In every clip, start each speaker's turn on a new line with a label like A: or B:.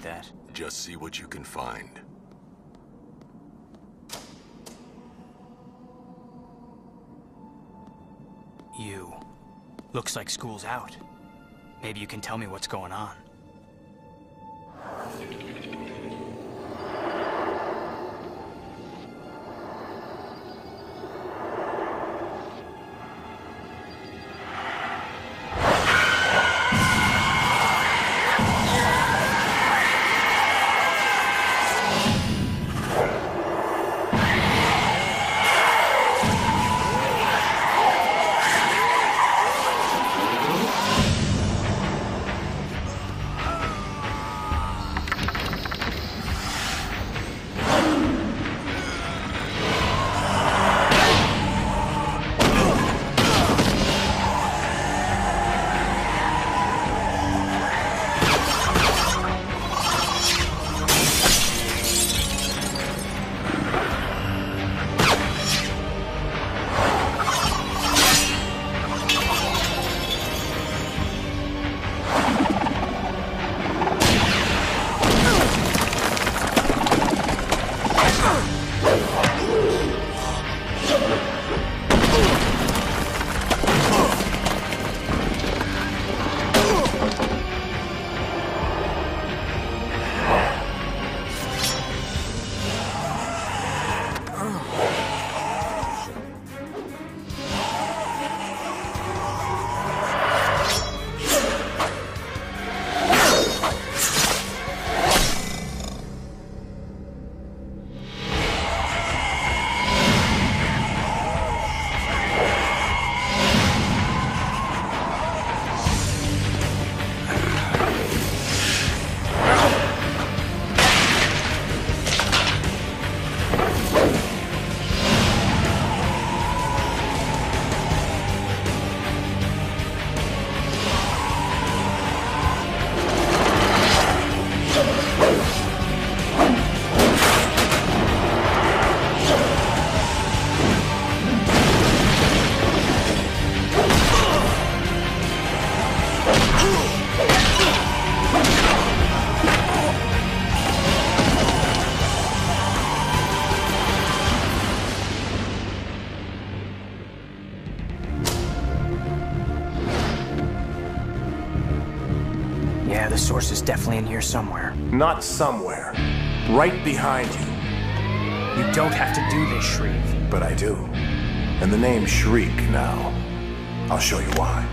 A: that.
B: Just see what you can find.
A: You. Looks like school's out. Maybe you can tell me what's going on. Yeah, the source is definitely in here somewhere.
C: Not somewhere. Right behind you.
A: You don't have to do this, Shreve.
C: But I do. And the name Shriek now. I'll show you why.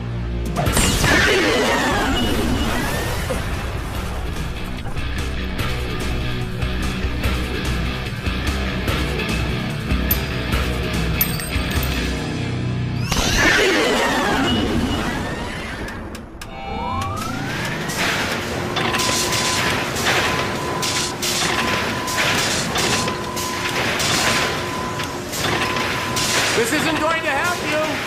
C: This isn't going to help you!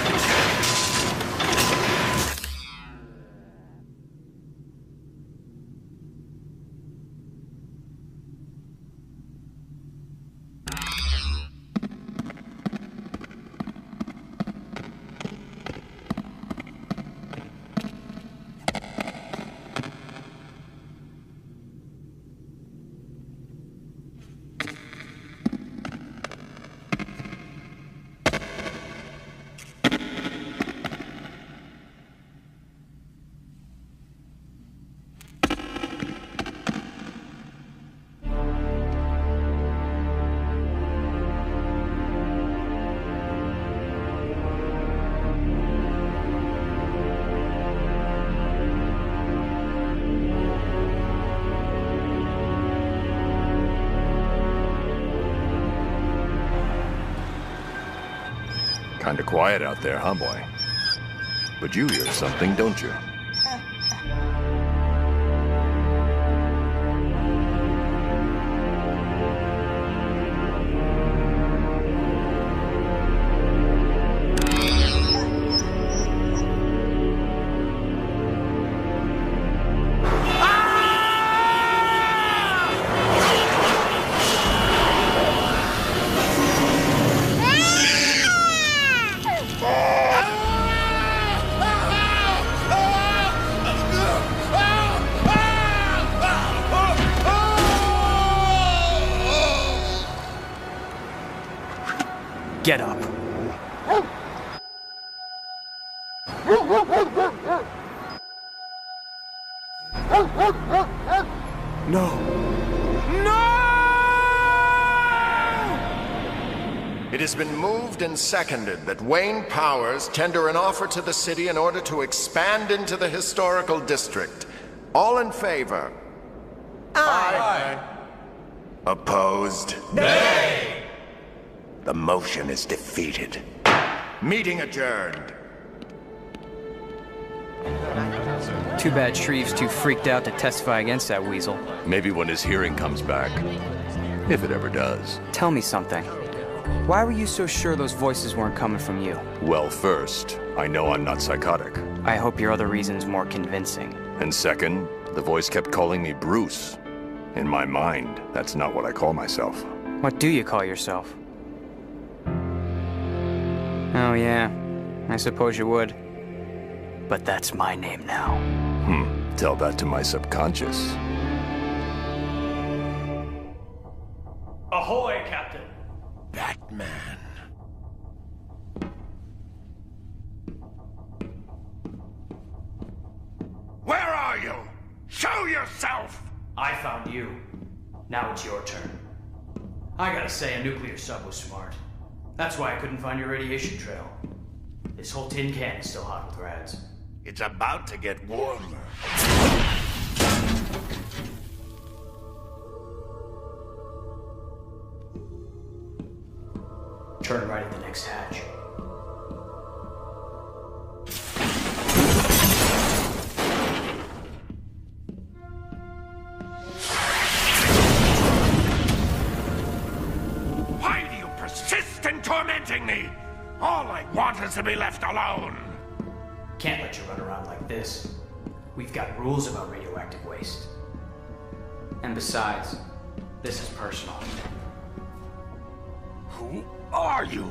B: Kinda quiet out there, huh, boy? But you hear something, don't you?
A: Get up.
C: No! It has been moved and seconded that Wayne Powers tender an offer to the city in order to expand into the historical district. All in favor? Aye. Opposed? Nay! The motion is defeated. Meeting adjourned.
A: Too bad Shreve's too freaked out to testify against that weasel.
B: Maybe when his hearing comes back. If it ever does.
A: Tell me something. Why were you so sure those voices weren't coming from you?
B: Well, first, I know I'm not psychotic.
A: I hope your other reason's more convincing.
B: And second, the voice kept calling me Bruce. In my mind, that's not what I call myself.
A: What do you call yourself? Oh yeah, I suppose you would. But that's my name now.
B: Tell that to my subconscious.
A: Ahoy, Captain!
C: Batman.
D: Where are you? Show yourself!
A: I found you. Now it's your turn. I gotta say, a nuclear sub was smart. That's why I couldn't find your radiation trail. This whole tin can is still hot with rads.
D: It's about to get warmer.
A: Turn right at the next hatch.
D: Why do you persist in tormenting me? All I want is to be left alone.
A: Can't let you run around like this. We've got rules about radioactive waste. And besides, this is personal.
D: Who are you?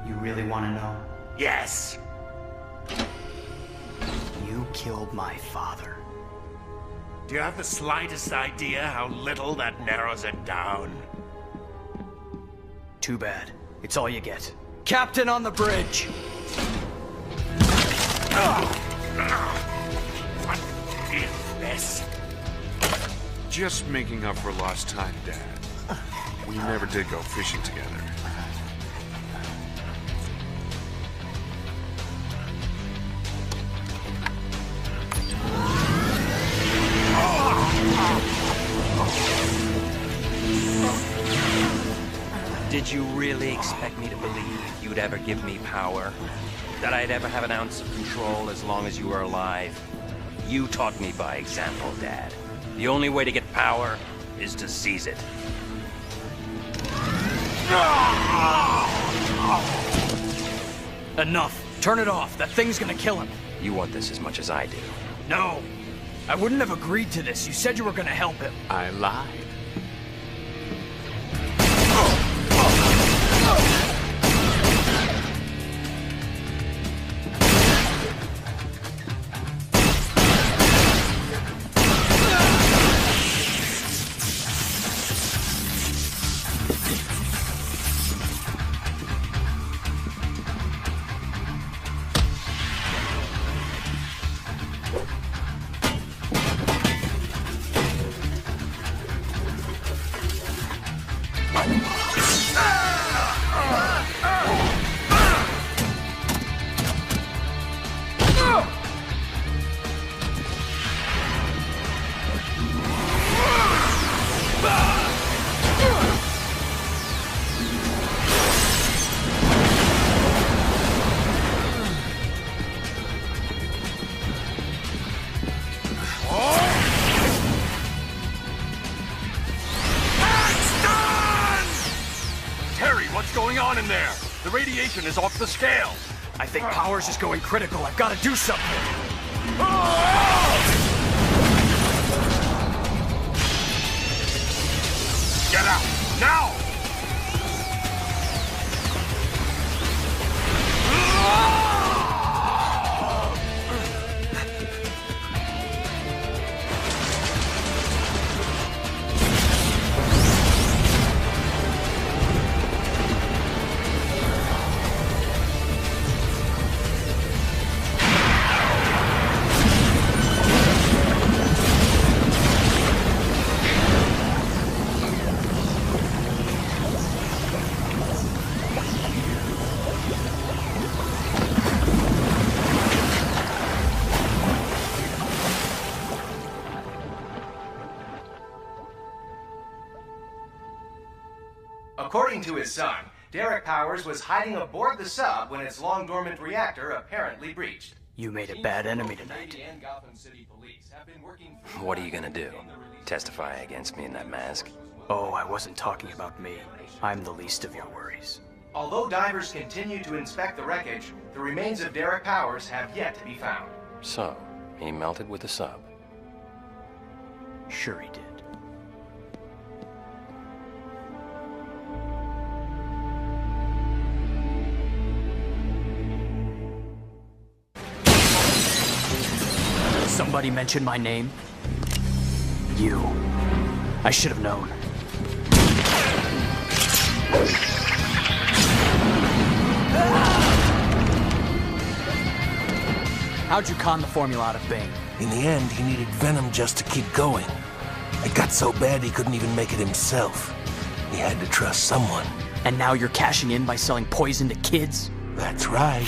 A: You really want to know?
D: Yes.
A: You killed my father.
D: Do you have the slightest idea how little that narrows it down?
A: Too bad. It's all you get. Captain on the bridge!
D: What is this?
E: Just making up for lost time, Dad. We never did go fishing together.
F: Did you really expect me to believe you'd ever give me power? That I'd ever have an ounce of control as long as you were alive? You taught me by example, Dad. The only way to get power is to seize it.
A: Enough! Turn it off! That thing's gonna kill him!
F: You want this as much as I do.
A: No! I wouldn't have agreed to this. You said you were gonna help him.
E: I lied.
D: What's going on in there? The radiation is off the scale.
A: I think Powers is going critical. I've got to do something.
D: Get out, now!
G: According to his son, Derek Powers was hiding aboard the sub when its long-dormant reactor apparently breached.
A: You made a bad enemy tonight.
F: What are you gonna do? Testify against me in that mask?
A: Oh, I wasn't talking about me. I'm the least of your worries.
G: Although divers continue to inspect the wreckage, the remains of Derek Powers have yet to be found.
F: So, he melted with the sub.
A: Sure he did. Somebody mentioned my name? You. I should have known. How'd you con the formula out of Bane?
H: In the end, he needed Venom just to keep going. It got so bad he couldn't even make it himself. He had to trust someone.
A: And now you're cashing in by selling poison to kids?
H: That's right.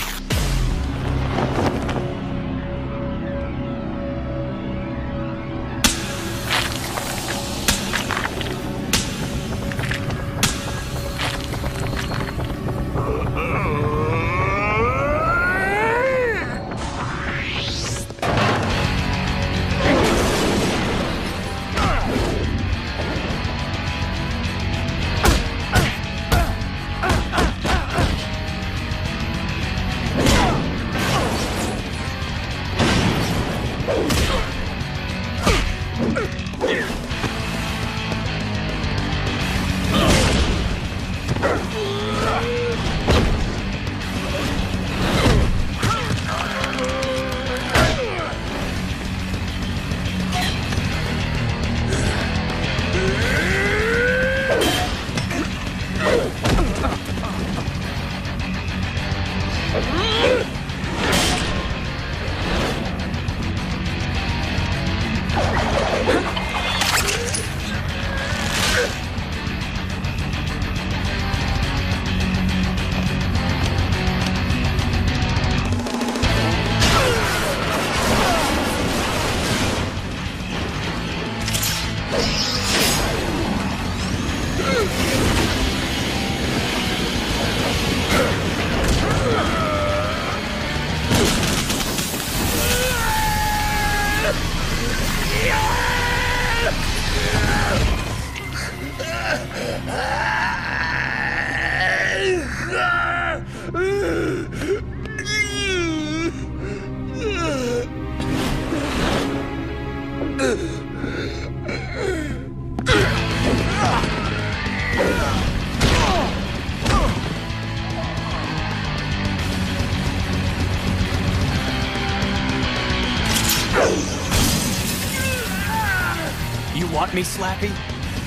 A: You want me, Slappy?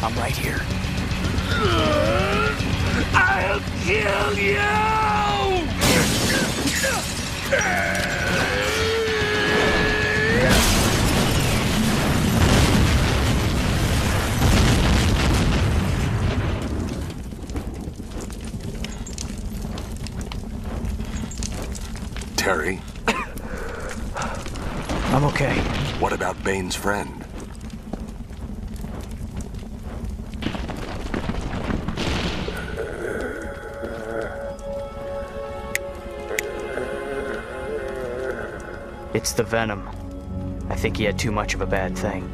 A: I'm right here.
D: I'll kill you!
B: Terry,
A: I'm okay.
B: what about Bane's friend?
A: It's the Venom. I think he had too much of a bad thing.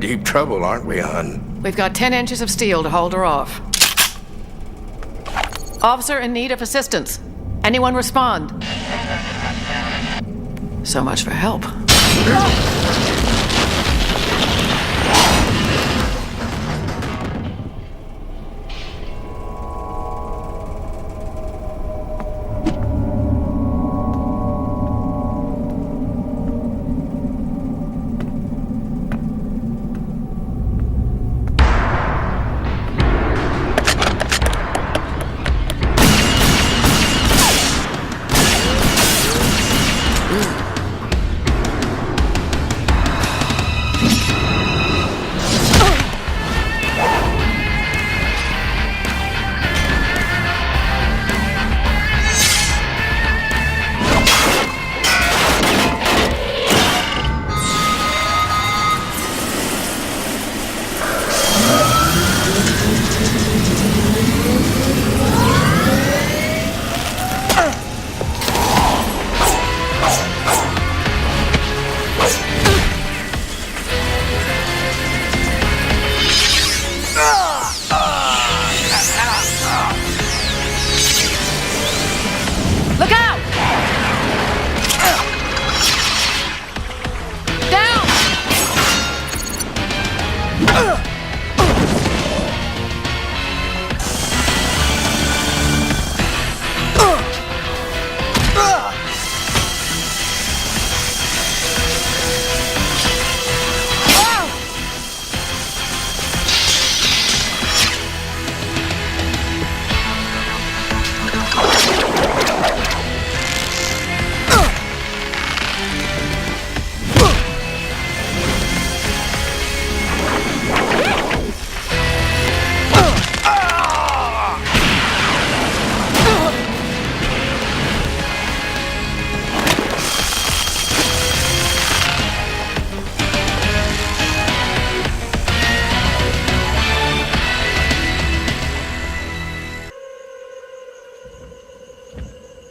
H: deep trouble, aren't we, hon?
I: We've got 10 inches of steel to hold her off. Officer in need of assistance. Anyone respond? So much for help. Look out! Down!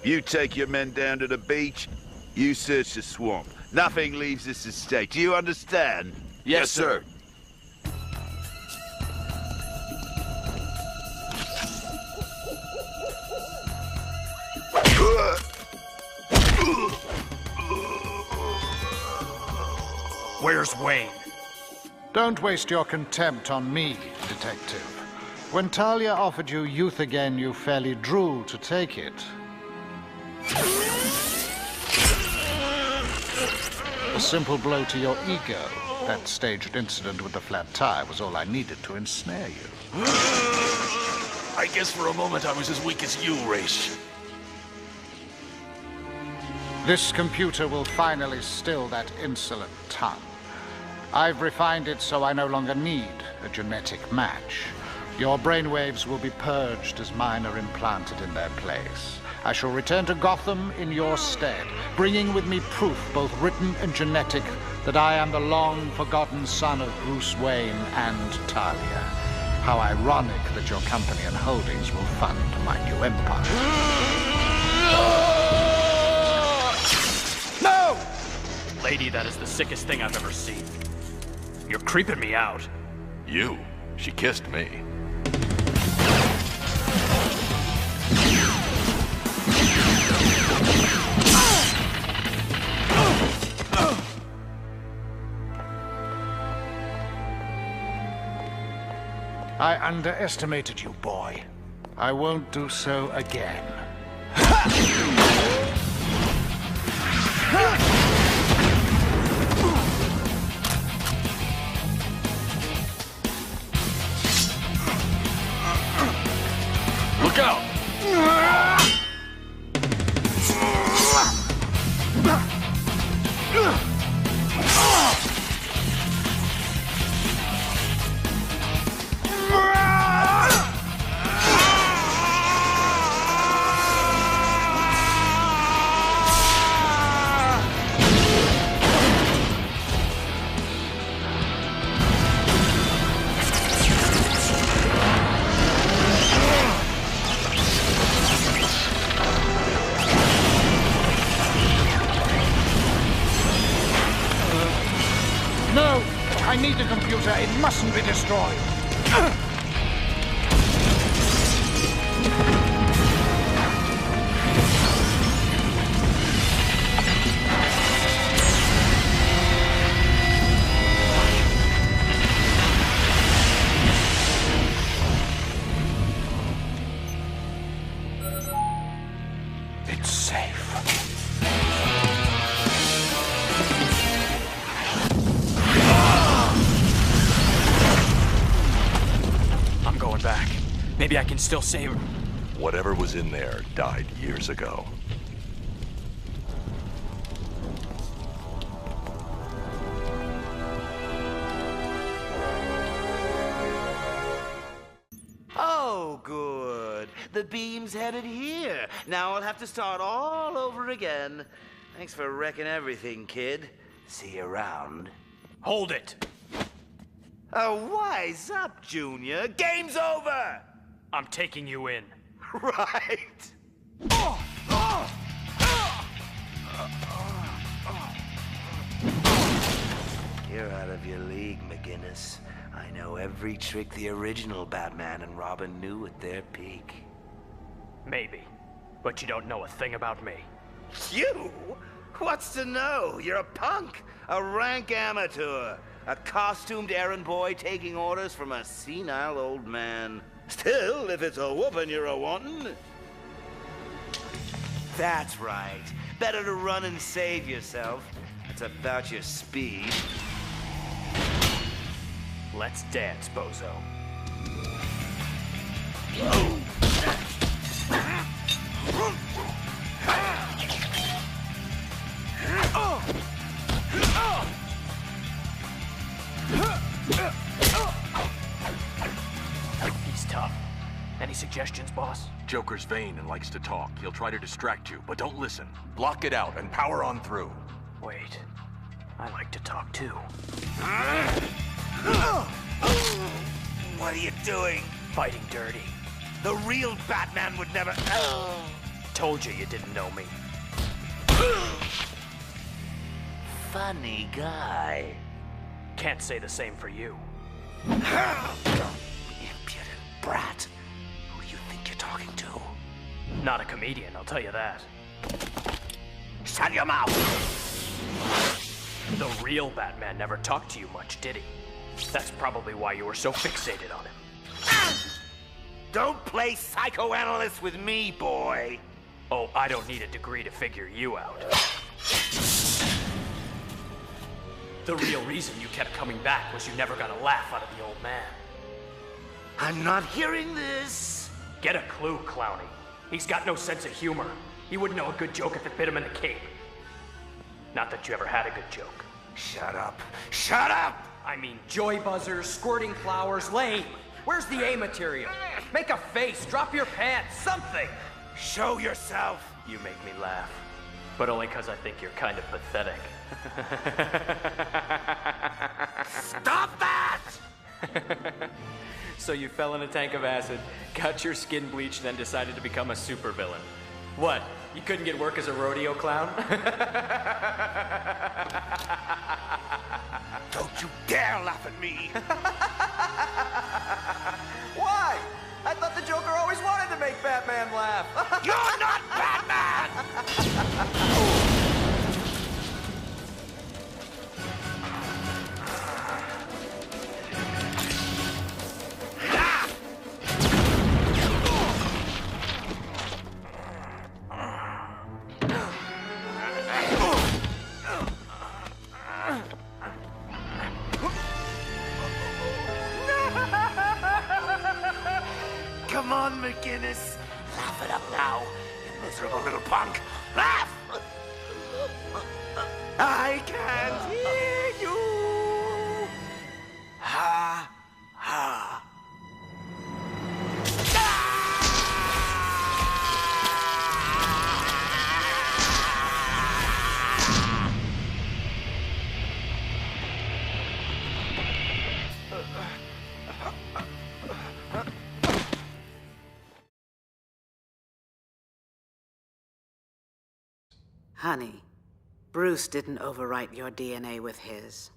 J: You take your men down to the beach, you search the swamp. Nothing leaves this estate. Do you understand?
B: Yes, sir.
A: Where's Wayne?
K: Don't waste your contempt on me, detective. When Talia offered you youth again, you fairly drooled to take it. A simple blow to your ego. That staged incident with the flat tire was all I needed to ensnare you.
H: I guess for a moment I was as weak as you, Race.
K: This computer will finally still that insolent tongue. I've refined it so I no longer need a genetic match. Your brainwaves will be purged as mine are implanted in their place. I shall return to Gotham in your stead, bringing with me proof, both written and genetic, that I am the long-forgotten son of Bruce Wayne and Talia. How ironic that your company and holdings will fund my new empire.
A: No! Lady, that is the sickest thing I've ever seen. You're creeping me out.
B: You? She kissed me.
K: I underestimated you, boy. I won't do so again.
H: Look out!
K: need the computer. It mustn't be destroyed.
H: It's safe.
A: I'm going back. Maybe I can still save her.
B: Whatever was in there died years ago.
L: Oh, good. The beam's headed here. Now I'll have to start all over again. Thanks for wrecking everything, kid. See you around.
A: Hold it!
L: Oh, wise up, Junior. Game's over!
A: I'm taking you in.
L: Right. You're out of your league, McGinnis. I know every trick the original Batman and Robin knew at their peak.
A: Maybe. But you don't know a thing about me.
L: You? What's to know? You're a punk, a rank amateur, a costumed errand boy taking orders from a senile old man. Still, if it's a whooping you're a-wantin'. That's right. Better to run and save yourself. It's about your speed.
A: Let's dance, bozo. He's tough. Any suggestions, boss?
B: Joker's vain and likes to talk. He'll try to distract you, but don't listen. Block it out and power on through.
A: Wait. I like to talk too.
L: What are you doing?
A: Fighting dirty.
L: The real Batman would never...
A: Told you didn't know me.
L: Funny guy.
A: Can't say the same for you.
L: Impudent brat. Who do you think you're talking to?
A: Not a comedian, I'll tell you that.
L: Shut your mouth!
A: The real Batman never talked to you much, did he? That's probably why you were so fixated on him.
L: Don't play psychoanalyst with me, boy!
A: Oh, I don't need a degree to figure you out. The real reason you kept coming back was you never got a laugh out of the old man.
L: I'm not hearing this!
A: Get a clue, Clowny. He's got no sense of humor. He wouldn't know a good joke if it bit him in the cape. Not that you ever had a good joke.
L: Shut up. Shut up!
A: I mean, joy buzzers, squirting flowers, lame. Where's the A material? Make a face, drop your pants, something!
L: Show yourself!
A: You make me laugh. But only because I think you're kind of pathetic.
L: Stop that!
A: So you fell in a tank of acid, got your skin bleached, then decided to become a supervillain. What? You couldn't get work as a rodeo clown?
L: Don't you dare laugh at me!
A: Why? I thought the Joker always wanted to make Batman laugh.
L: You're not Batman! Come on, McGinnis. Laugh it up now, you miserable little punk. Laugh! I can't hear you. Ha, ha.
M: Honey, Bruce didn't overwrite your DNA with his.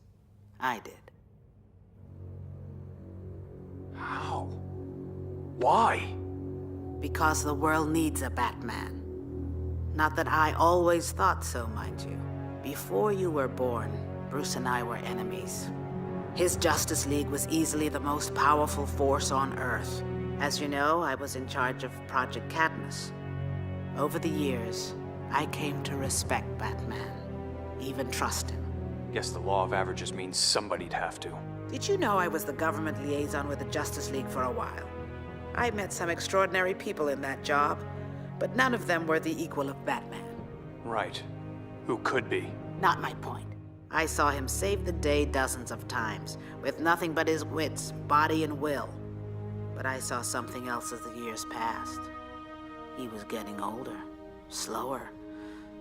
M: I did. How? Why?
N: Because the world needs a Batman. Not that I always thought so, mind you. Before you were born, Bruce and I were enemies. His Justice League was easily the most powerful force on Earth. As you know, I was in charge of Project Cadmus. Over the years, I came to respect Batman, even trust him.
M: Guess the law of averages means somebody'd have to.
N: Did you know I was the government liaison with the Justice League for a while? I met some extraordinary people in that job, but none of them were the equal of Batman.
M: Right. Who could be?
N: Not my point. I saw him save the day dozens of times, with nothing but his wits, body, and will. But I saw something else as the years passed. He was getting older, slower.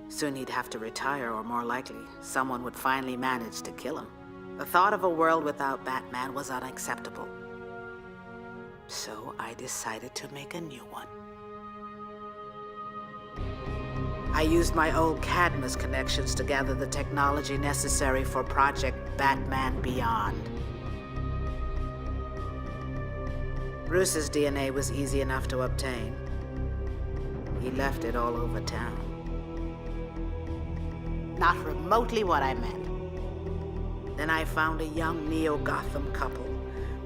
N: Soon he'd have to retire, or more likely, someone would finally manage to kill him. The thought of a world without Batman was unacceptable. So I decided to make a new one. I used my old Cadmus connections to gather the technology necessary for Project Batman Beyond. Bruce's DNA was easy enough to obtain. He left it all over town. Not remotely what I meant. Then I found a young Neo-Gotham couple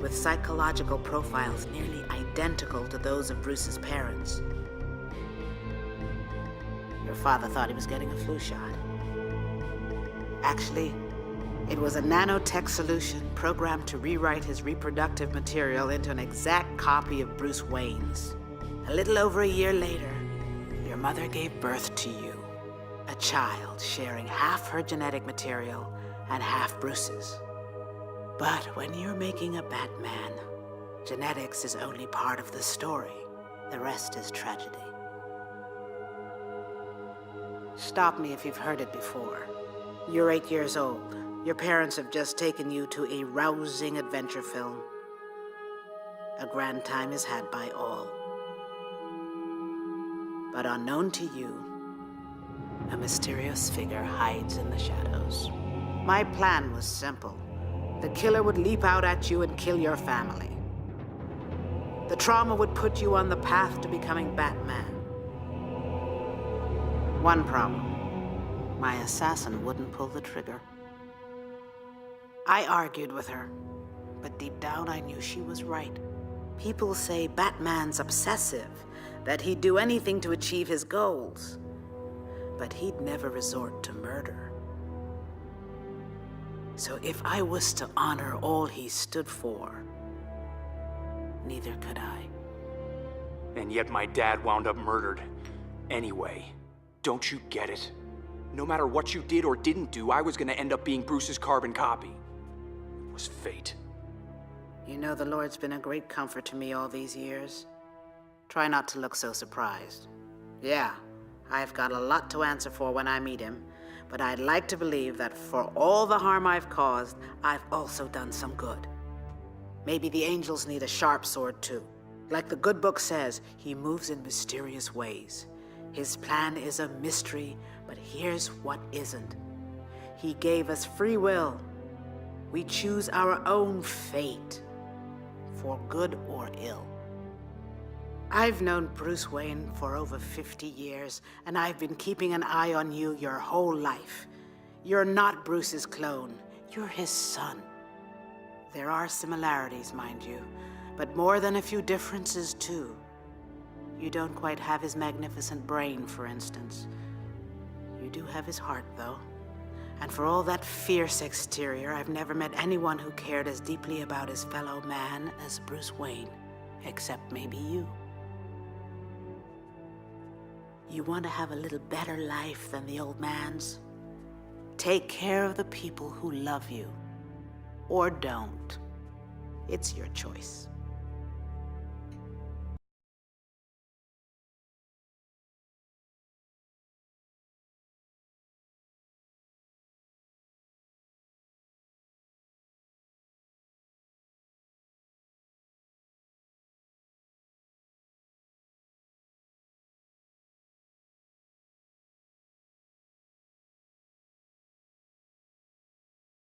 N: with psychological profiles nearly identical to those of Bruce's parents. Your father thought he was getting a flu shot. Actually, it was a nanotech solution programmed to rewrite his reproductive material into an exact copy of Bruce Wayne's. A little over a year later, your mother gave birth to you, a child sharing half her genetic material and half Bruce's. But when you're making a Batman, genetics is only part of the story. The rest is tragedy. Stop me if you've heard it before. You're 8 years old. Your parents have just taken you to a rousing adventure film. A grand time is had by all. But unknown to you, a mysterious figure hides in the shadows. My plan was simple. The killer would leap out at you and kill your family. The trauma would put you on the path to becoming Batman. One problem. My assassin wouldn't pull the trigger. I argued with her, but deep down I knew she was right. People say Batman's obsessive, that he'd do anything to achieve his goals. But he'd never resort to murder. So if I was to honor all he stood for, neither could I.
M: And yet my dad wound up murdered. Anyway, don't you get it? No matter what you did or didn't do, I was gonna end up being Bruce's carbon copy. It was fate.
N: You know, the Lord's been a great comfort to me all these years. Try not to look so surprised. Yeah, I've got a lot to answer for when I meet him, but I'd like to believe that for all the harm I've caused, I've also done some good. Maybe the angels need a sharp sword too. Like the good book says, he moves in mysterious ways. His plan is a mystery, but here's what isn't. He gave us free will. We choose our own fate, for good or ill. I've known Bruce Wayne for over 50 years, and I've been keeping an eye on you your whole life. You're not Bruce's clone. You're his son. There are similarities, mind you, but more than a few differences, too. You don't quite have his magnificent brain, for instance. You do have his heart, though. And for all that fierce exterior, I've never met anyone who cared as deeply about his fellow man as Bruce Wayne, except maybe you. You want to have a little better life than the old man's? Take care of the people who love you. Or don't. It's your choice.